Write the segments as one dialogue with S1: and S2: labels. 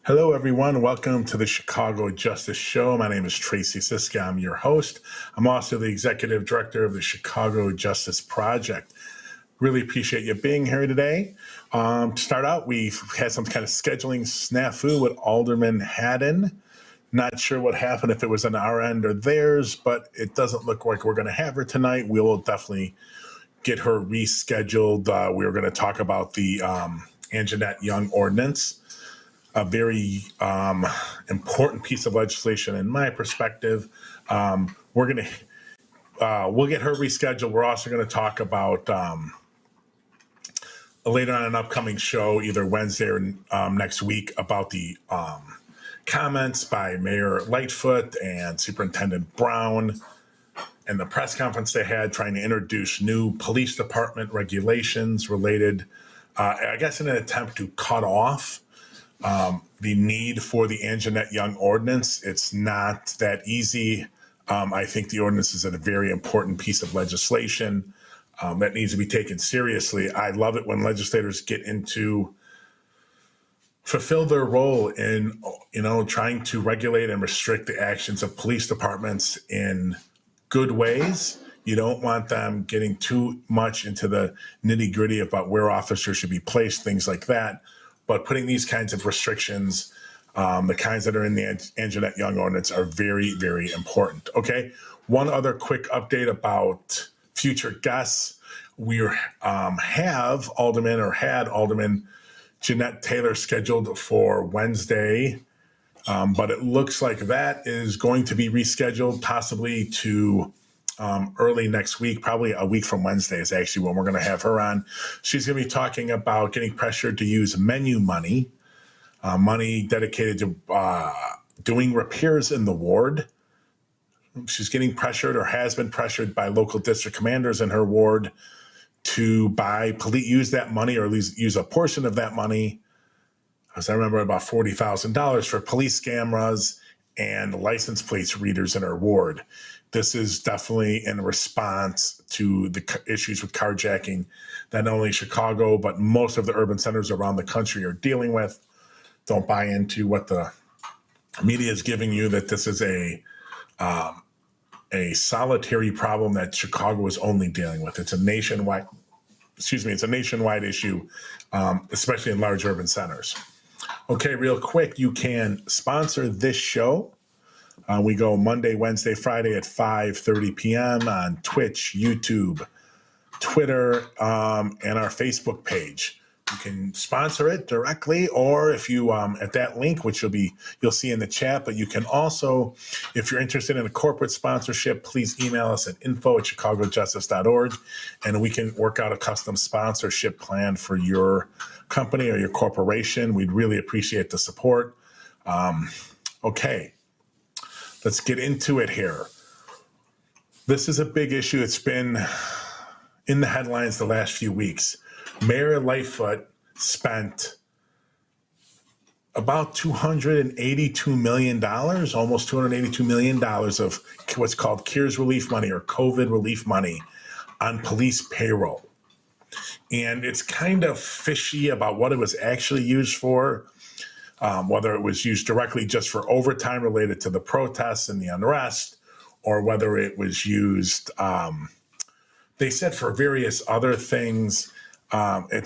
S1: Hello, everyone. Welcome to the Chicago Justice Show. My name is Tracy Siska. I'm your host. I'm also the executive director of the Chicago Justice Project. Really appreciate you being here today. To start out, we've had some kind of scheduling snafu with Alderman Haddon. Not sure what happened, if it was on our end or theirs, but it doesn't look like we're going to have her tonight. We will definitely get her rescheduled. We were going to talk about the Anjanette Young ordinance, a very important piece of legislation in my perspective. We'll get her rescheduled. We're also going to talk about later on an upcoming show, either Wednesday or next week, about the comments by Mayor Lightfoot and Superintendent Brown and the press conference they had trying to introduce new police department regulations related, I guess, in an attempt to cut off the need for the Anjanette Young ordinance. It's not that easy. I think the ordinance is a very important piece of legislation that needs to be taken seriously. I love it when legislators get into fulfill their role in, trying to regulate and restrict the actions of police departments in good ways. You don't want them getting too much into the nitty gritty about where officers should be placed, things like that. But putting these kinds of restrictions, the kinds that are in the Anjanette Young ordinance, are very, very important. Okay. One other quick update about future guests. We had Alderman Jeanette Taylor scheduled for Wednesday, but it looks like that is going to be rescheduled possibly to early next week. Probably a week from Wednesday is actually when we're going to have her on. She's going to be talking about getting pressured to use menu money, money dedicated to doing repairs in the ward. She's getting pressured, or has been pressured, by local district commanders in her ward to use that money, or at least use a portion of that money. As I remember, about $40,000 for police cameras and license plates readers in her ward. This is definitely in response to the issues with carjacking that not only Chicago, but most of the urban centers around the country are dealing with. Don't buy into what the media is giving you, that this is a solitary problem that Chicago is only dealing with. It's a nationwide issue, especially in large urban centers. Okay, real quick, you can sponsor this show. We go Monday, Wednesday, Friday at 5:30 p.m. on Twitch, YouTube, Twitter, and our Facebook page. You can sponsor it directly, or if you at that link, which you'll see in the chat. But you can also, if you're interested in a corporate sponsorship, please email us at info@chicagojustice.org, and we can work out a custom sponsorship plan for your company or your corporation. We'd really appreciate the support. Okay, let's get into it here. This is a big issue. It's been in the headlines the last few weeks. Mayor Lightfoot spent about $282 million, almost $282 million of what's called CARES relief money, or COVID relief money, on police payroll. And it's kind of fishy about what it was actually used for, whether it was used directly just for overtime related to the protests and the unrest, or whether it was used, they said, for various other things. They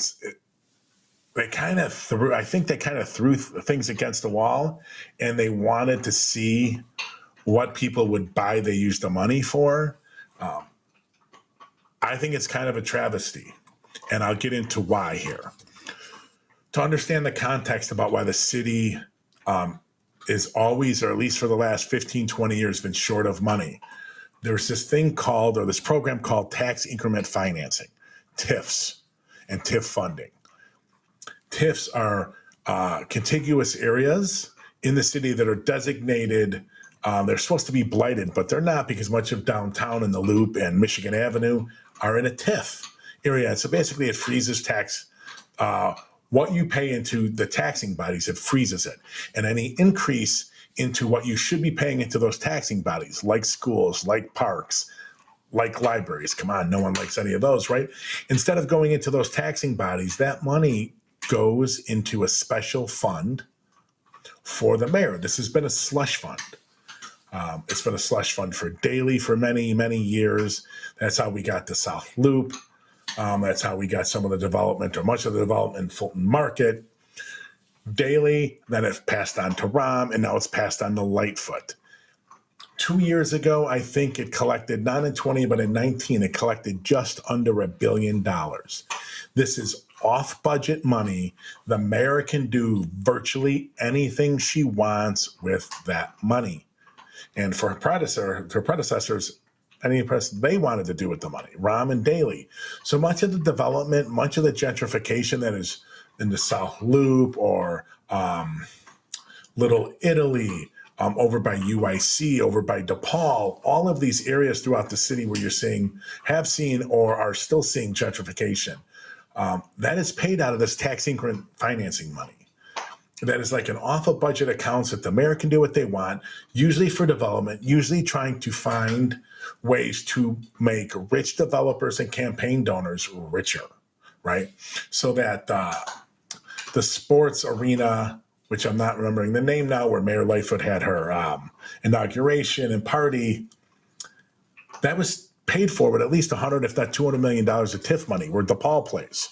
S1: kind of threw things against the wall, and they wanted to see what people would buy they used the money for. I think it's kind of a travesty, and I'll get into why here. To understand the context about why the city is always, or at least for the last 15, 20 years, been short of money, there's this program called tax increment financing, TIFs, and TIF funding. TIFs are contiguous areas in the city that are designated. They're supposed to be blighted, but they're not, because much of downtown and the Loop and Michigan Avenue are in a TIF area. So basically, it freezes tax. What you pay into the taxing bodies, it freezes it. And any increase into what you should be paying into those taxing bodies, like schools, like parks, like libraries. Come on, no one likes any of those, right? Instead of going into those taxing bodies, that money goes into a special fund for the mayor. This has been a slush fund. It's been a slush fund for Daley for many, many years. That's how we got the South Loop. That's how we got some of the development or much of the development in Fulton Market. Daley, then it passed on to Rahm, and now it's passed on to Lightfoot. 2 years ago, I think it collected, not in 20, but in 19, it collected just under $1 billion. This is off budget money. The mayor can do virtually anything she wants with that money. And for her predecessors, they wanted to do with the money, Rahm and Daley. So much of the development, much of the gentrification that is in the South Loop or Little Italy, over by UIC, over by DePaul, all of these areas throughout the city where have seen or are still seeing gentrification, that is paid out of this tax increment financing money. That is like an off of budget accounts that the mayor can do what they want, usually for development, usually trying to find ways to make rich developers and campaign donors richer, right? So that the sports arena, which I'm not remembering the name now, where Mayor Lightfoot had her inauguration and party, that was paid for with at least $100, if not $200 million of TIF money, where DePaul plays.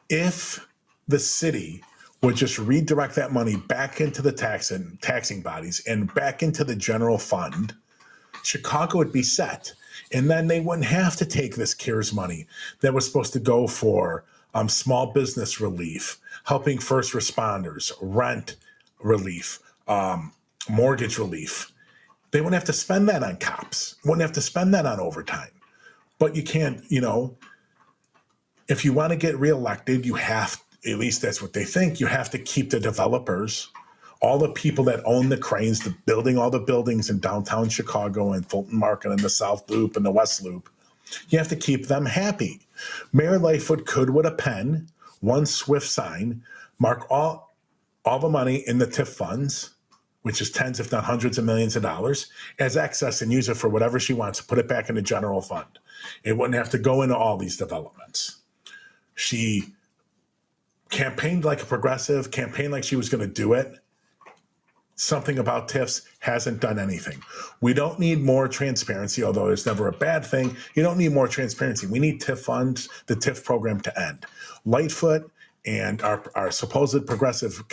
S1: If the city would just redirect that money back into the taxing bodies and back into the general fund, Chicago would be set. And then they wouldn't have to take this CARES money that was supposed to go for small business relief, helping first responders, rent relief, mortgage relief. They wouldn't have to spend that on cops, wouldn't have to spend that on overtime. But you can't, if you want to get reelected, you have, at least that's what they think, you have to keep the developers, all the people that own the cranes, building all the buildings in downtown Chicago and Fulton Market and the South Loop and the West Loop. You have to keep them happy. Mayor Lightfoot could, with a pen, one swift sign, mark all the money in the TIF funds, which is tens, if not hundreds of millions of dollars, as excess and use it for whatever she wants, put it back in the general fund. It wouldn't have to go into all these developments. She campaigned like a progressive, campaigned like she was going to do it. Something about TIFs, hasn't done anything. We don't need more transparency, although it's never a bad thing. You don't need more transparency. We need TIF funds, the TIF program to end. Lightfoot and our supposed progressive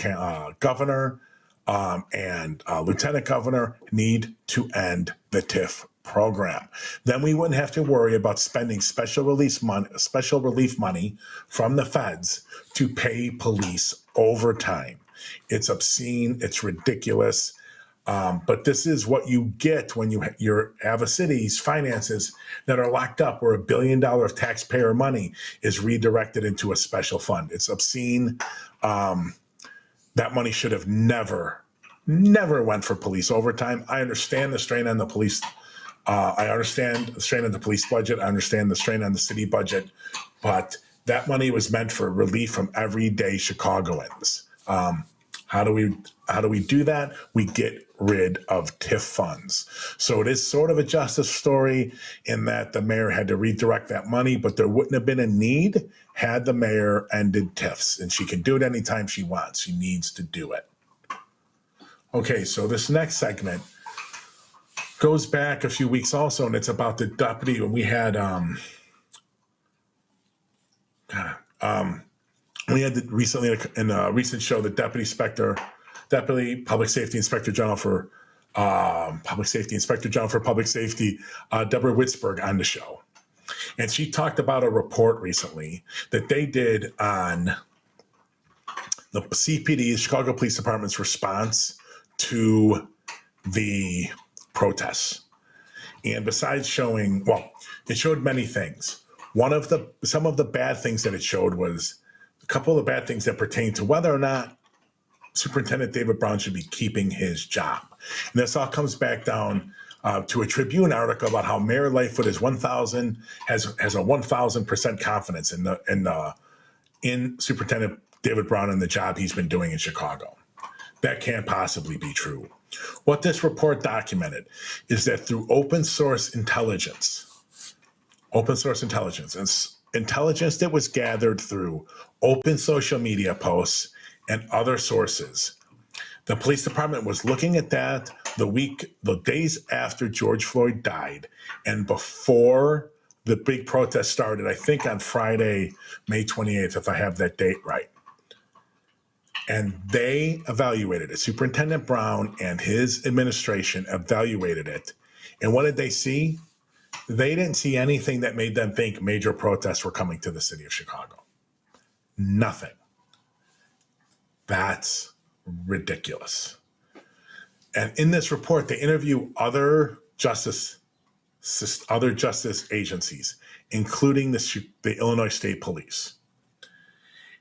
S1: governor and lieutenant governor need to end the TIF program. Then we wouldn't have to worry about spending special relief money from the feds to pay police overtime. It's obscene. It's ridiculous. But this is what you get when you have a city's finances that are locked up, where $1 billion of taxpayer money is redirected into a special fund. It's obscene. That money should have never went for police overtime. I understand the strain on the police. I understand the strain on the police budget. I understand the strain on the city budget. But that money was meant for relief from everyday Chicagoans. How do we do that? We get rid of TIF funds. So it is sort of a justice story in that the mayor had to redirect that money, but there wouldn't have been a need had the mayor ended TIFs. And she can do it anytime she wants. She needs to do it. Okay, so this next segment goes back a few weeks also, and it's about the deputy. When we had recently in a recent show, the Deputy Public Safety Inspector General for Public Safety, Deborah Witzberg, on the show. And she talked about a report recently that they did on the CPD, Chicago Police Department's response to the protests. And besides showing, it showed many things. Some of the bad things that it showed was a couple of the bad things that pertain to whether or not Superintendent David Brown should be keeping his job. And this all comes back down to a Tribune article about how Mayor Lightfoot has a 1,000% confidence in Superintendent David Brown and the job he's been doing in Chicago. That can't possibly be true. What this report documented is that through open source intelligence and intelligence that was gathered through open social media posts and other sources. The police department was looking at that the days after George Floyd died and before the big protest started, I think on Friday, May 28th, if I have that date right. And they evaluated it. Superintendent Brown and his administration evaluated it. And what did they see? They didn't see anything that made them think major protests were coming to the city of Chicago. Nothing. That's ridiculous. And in this report, they interview other justice agencies, including the Illinois State Police.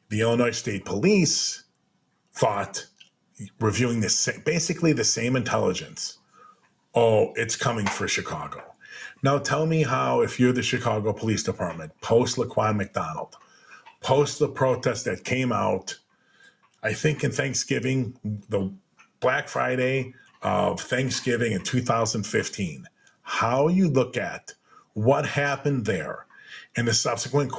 S1: The Illinois State Police thought, reviewing basically the same intelligence, oh, it's coming for Chicago. Now tell me how, if you're the Chicago Police Department, post Laquan McDonald, post the protest that came out, I think in Thanksgiving, the Black Friday of Thanksgiving in 2015, how you look at what happened there and the subsequent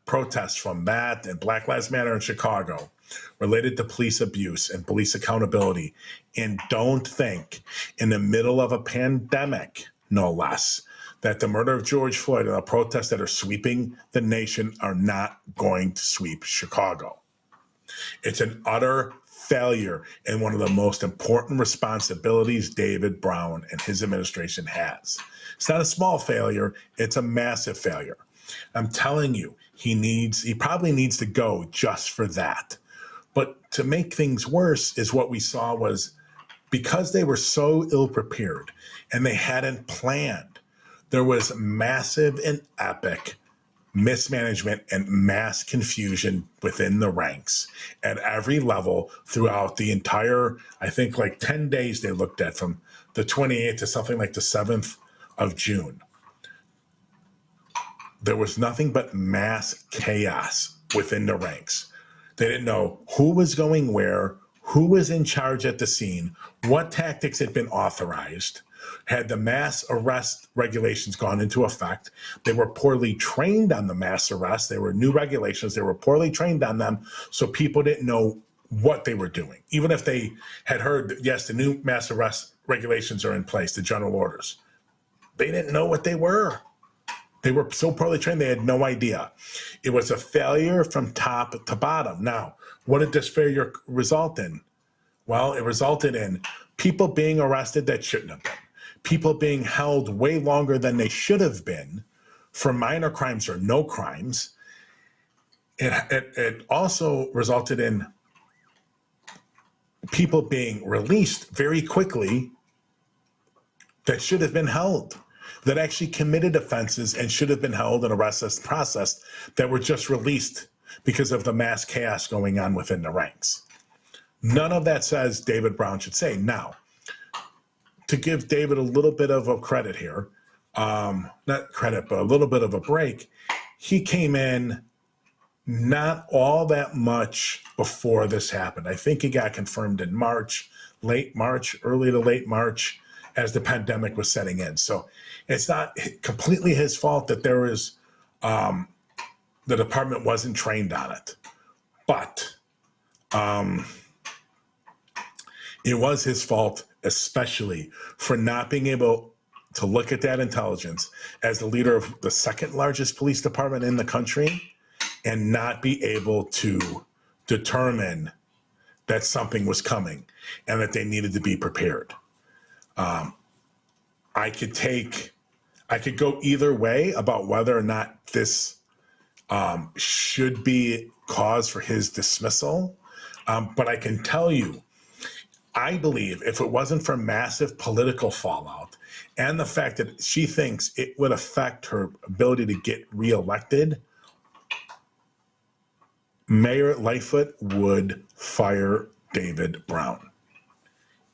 S1: protests from that and Black Lives Matter in Chicago related to police abuse and police accountability, and don't think in the middle of a pandemic, no less, that the murder of George Floyd and the protests that are sweeping the nation are not going to sweep Chicago. It's an utter failure and one of the most important responsibilities David Brown and his administration has. It's not a small failure, it's a massive failure. I'm telling you, he probably needs to go just for that. But to make things worse is what we saw was, because they were so ill-prepared and they hadn't planned, there was massive and epic mismanagement and mass confusion within the ranks at every level throughout the entire, I think like 10 days they looked at, from the 28th to something like the 7th of June. There was nothing but mass chaos within the ranks. They didn't know who was going where, who was in charge at the scene, what tactics had been authorized. Had the mass arrest regulations gone into effect? They were poorly trained on the mass arrest. They were new regulations. They were poorly trained on them, so people didn't know what they were doing. Even if they had heard that, yes, the new mass arrest regulations are in place, the general orders, they didn't know what they were. They were so poorly trained, they had no idea. It was a failure from top to bottom. Now, what did this failure result in? Well, it resulted in people being arrested that shouldn't have been, people being held way longer than they should have been for minor crimes or no crimes. It also resulted in people being released very quickly that should have been held, that actually committed offenses and should have been held and arrested, processed, that were just released because of the mass chaos going on within the ranks. None of that says David Brown should say. Now, to give David a little bit of a credit here, not credit, but a little bit of a break, he came in not all that much before this happened. I think he got confirmed in March, late March, early to late March, as the pandemic was setting in. So it's not completely his fault that there was, the department wasn't trained on it. But it was his fault, especially for not being able to look at that intelligence as the leader of the second largest police department in the country and not be able to determine that something was coming and that they needed to be prepared. I could go either way about whether or not this should be cause for his dismissal. But I can tell you, I believe if it wasn't for massive political fallout and the fact that she thinks it would affect her ability to get reelected, Mayor Lightfoot would fire David Brown.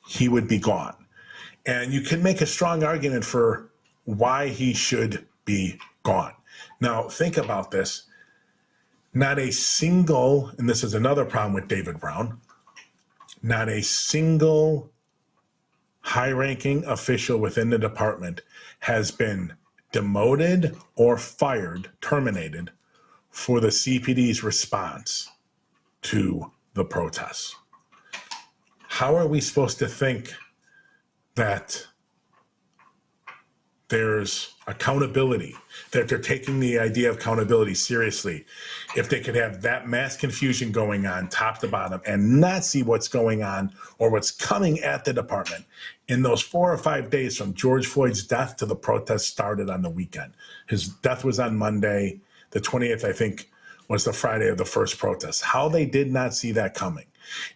S1: He would be gone. And you can make a strong argument for why he should be gone. Now, think about this. Not a single, and this is another problem with David Brown, not a single high-ranking official within the department has been demoted or fired, terminated, for the CPD's response to the protests. How are we supposed to think that there's accountability, that they're taking the idea of accountability seriously, if they could have that mass confusion going on top to bottom and not see what's going on or what's coming at the department in those 4 or 5 days from George Floyd's death to the protest started on the weekend? His death was on Monday. The 20th, I think, was the Friday of the first protest. How they did not see that coming,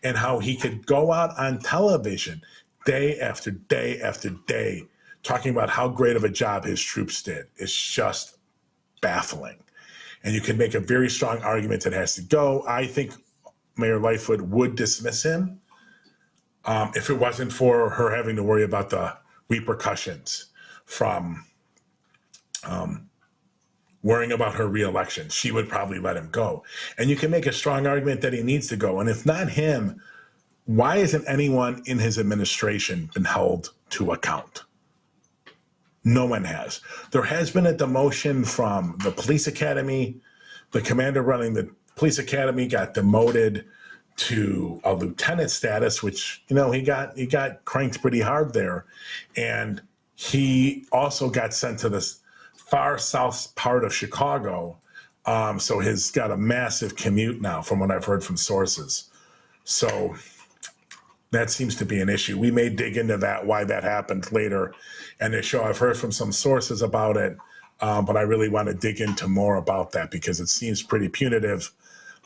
S1: and how he could go out on television day after day after day talking about how great of a job his troops did is just baffling. And you can make a very strong argument that has to go. I think Mayor Lightfoot would dismiss him if it wasn't for her having to worry about the repercussions from worrying about her reelection. She would probably let him go. And you can make a strong argument that he needs to go. And if not him, why isn't anyone in his administration been held to account? No one has. There has been a demotion from the police academy. The commander running the police academy got demoted to a lieutenant status, which, he got cranked pretty hard there. And he also got sent to this far south part of Chicago. So he's got a massive commute now, from what I've heard from sources. So that seems to be an issue. We may dig into that, why that happened later. And I've heard from some sources about it, but I really want to dig into more about that because it seems pretty punitive.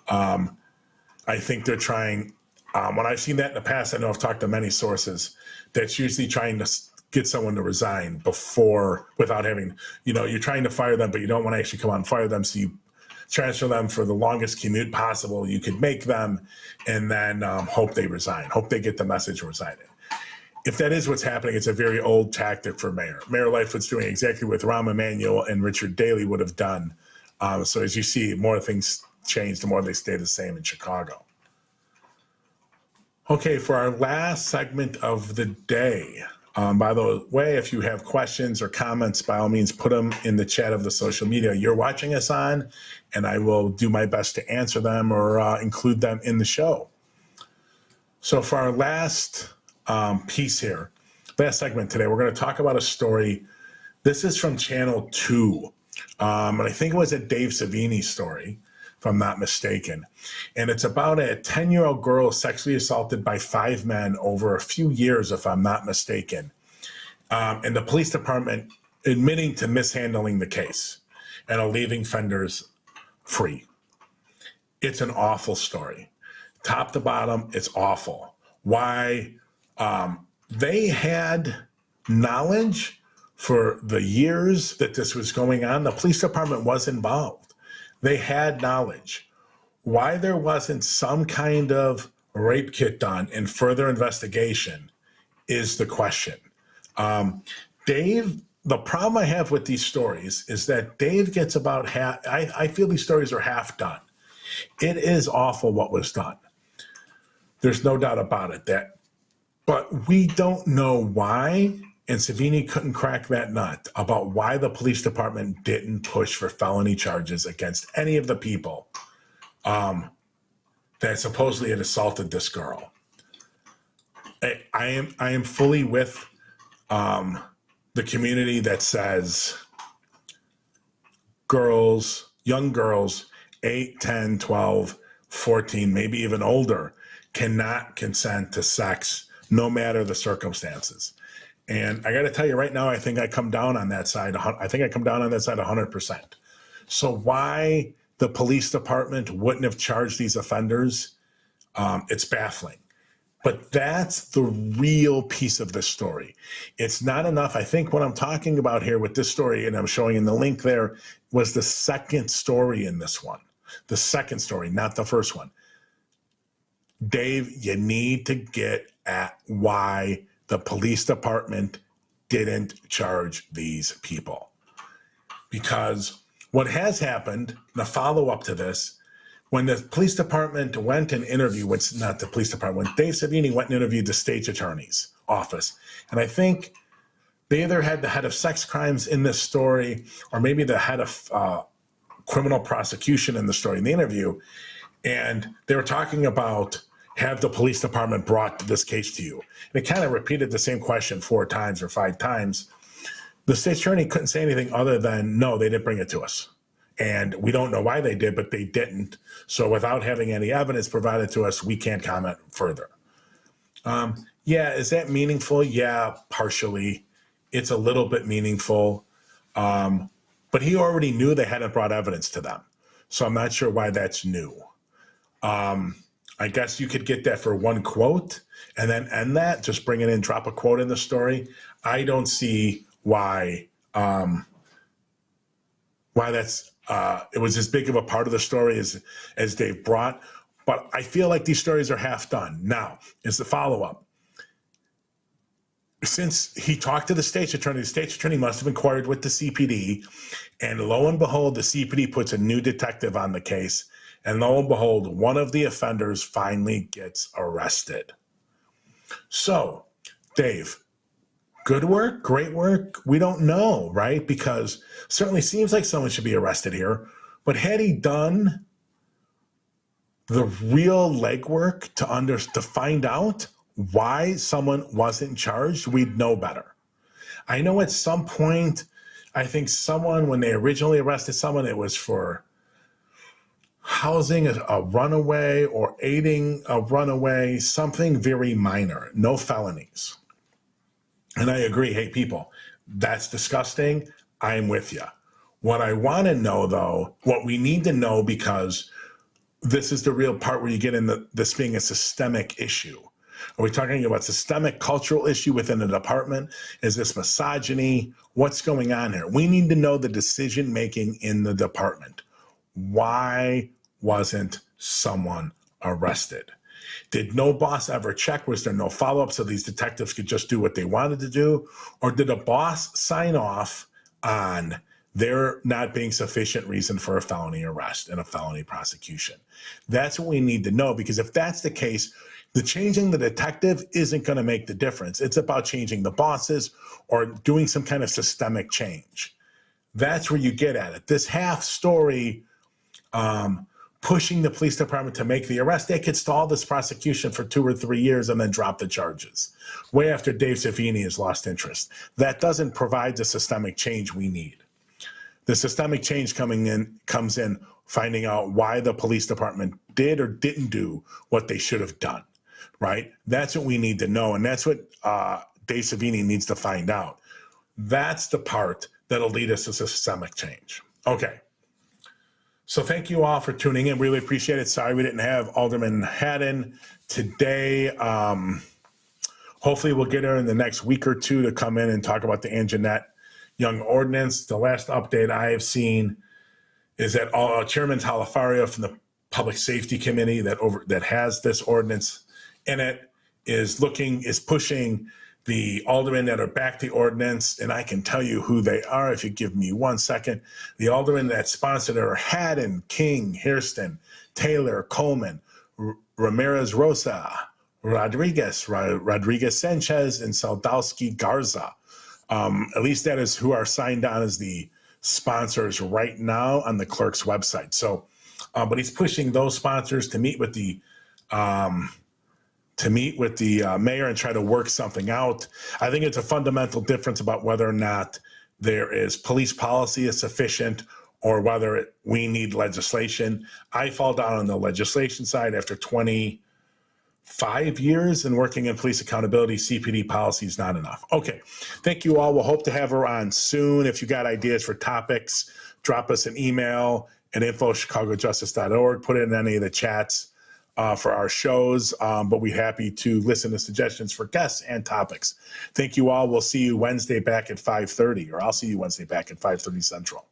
S1: I think they're trying, when I've seen that in the past, I know I've talked to many sources, that's usually trying to get someone to resign without having, you're trying to fire them, but you don't want to actually come out and fire them. So you transfer them for the longest commute possible you could make them, and then hope they resign, hope they get the message resigning. If that is what's happening, it's a very old tactic for Mayor. Mayor Lightfoot's doing exactly what Rahm Emanuel and Richard Daley would have done. So as you see, more things change, the more they stay the same in Chicago. Okay, for our last segment of the day, by the way, if you have questions or comments, by all means, put them in the chat of the social media you're watching us on, and I will do my best to answer them or include them in the show. So for our last piece here, last segment today, we're going to talk about a story. This is from Channel 2, and I think it was a Dave Savini story, if I'm not mistaken. And it's about a 10-year-old girl sexually assaulted by 5 men over a few years, if I'm not mistaken. And the police department admitting to mishandling the case and leaving offenders free. It's an awful story. Top to bottom, it's awful. Why? They had knowledge for the years that this was going on. The police department was involved. They had knowledge. Why there wasn't some kind of rape kit done in further investigation is the question. Dave, the problem I have with these stories is that Dave gets about half. I feel these stories are half done. It is awful what was done. There's no doubt about it. But we don't know why, and Savini couldn't crack that nut about why the police department didn't push for felony charges against any of the people that supposedly had assaulted this girl. I am fully with the community that says young girls, 8, 10, 12, 14, maybe even older, cannot consent to sex no matter the circumstances. And I got to tell you right now, I think I come down on that side. I think I come down on that side 100%. So why the police department wouldn't have charged these offenders, it's baffling. But that's the real piece of this story. It's not enough. I think what I'm talking about here with this story, and I'm showing in the link there, was the second story in this one. The second story, not the first one. Dave, you need to get at why the police department didn't charge these people. Because what has happened, the follow-up to this, when the police department went and interviewed, not the police department, when Dave Savini went and interviewed the state's attorney's office, and I think they either had the head of sex crimes in this story or maybe the head of criminal prosecution in the story in the interview, And they were talking about, have the police department brought this case to you? And it kind of repeated the same question 4 times or 5 times. The state attorney couldn't say anything other than, no, they didn't bring it to us. And we don't know why they did, but they didn't. So without having any evidence provided to us, we can't comment further. Yeah, is that meaningful? Yeah, partially. It's a little bit meaningful. But he already knew they hadn't brought evidence to them. So I'm not sure why that's new. I guess you could get that for one quote and then end that, just bring it in, drop a quote in the story. I don't see why that's it was as big of a part of the story as Dave brought. But I feel like these stories are half done. Now is the follow-up. Since he talked to the state's attorney must have inquired with the CPD, and lo and behold, the CPD puts a new detective on the case, and lo and behold, one of the offenders finally gets arrested. So, Dave, good work, great work, we don't know, right? Because certainly seems like someone should be arrested here, but had he done the real legwork to find out why someone wasn't charged, we'd know better. I know at some point, I think someone, when they originally arrested someone, it was for housing a runaway or aiding a runaway, something very minor, no felonies. And I agree, hey, people, that's disgusting. I'm with you. What I want to know, though, what we need to know, because this is the real part where you get in this being a systemic issue. Are we talking about systemic cultural issue within the department? Is this misogyny? What's going on here? We need to know the decision-making in the department. Why wasn't someone arrested? Did no boss ever check? Was there no follow-up so these detectives could just do what they wanted to do? Or did a boss sign off on there not being sufficient reason for a felony arrest and a felony prosecution? That's what we need to know, because if that's the case, the changing the detective isn't going to make the difference. It's about changing the bosses or doing some kind of systemic change. That's where you get at it. This half story, pushing the police department to make the arrest, they could stall this prosecution for 2 or 3 years and then drop the charges way after Dave Savini has lost interest. That doesn't provide the systemic change we need. The systemic change comes in finding out why the police department did or didn't do what they should have done, right? That's what we need to know, and that's what Dave Savini needs to find out. That's the part that'll lead us to systemic change. Okay. So thank you all for tuning in. Really appreciate it. Sorry we didn't have Alderman Haddon today. Hopefully we'll get her in the next week or two to come in and talk about the Anjanette Young ordinance. The last update I have seen is that Chairman Talafaria from the Public Safety Committee that has this ordinance in it is pushing the aldermen that are back the ordinance, and I can tell you who they are if you give me 1 second. The aldermen that sponsored are Haddon, King, Hairston, Taylor, Coleman, Ramirez Rosa, Rodriguez Sanchez, and Saldowski Garza. At least that is who are signed on as the sponsors right now on the clerk's website. So, but he's pushing those sponsors to meet with the mayor and try to work something out. I think it's a fundamental difference about whether or not there is police policy is sufficient or whether we need legislation. I fall down on the legislation side after 25 years and working in police accountability. CPD policy is not enough. Okay. Thank you all. We'll hope to have her on soon. If you got ideas for topics, drop us an email at info@chicagojustice.org. Put it in any of the chats for our shows, but we're happy to listen to suggestions for guests and topics. Thank you all. We'll see you Wednesday back at 5:30, or I'll see you Wednesday back at 5:30 Central.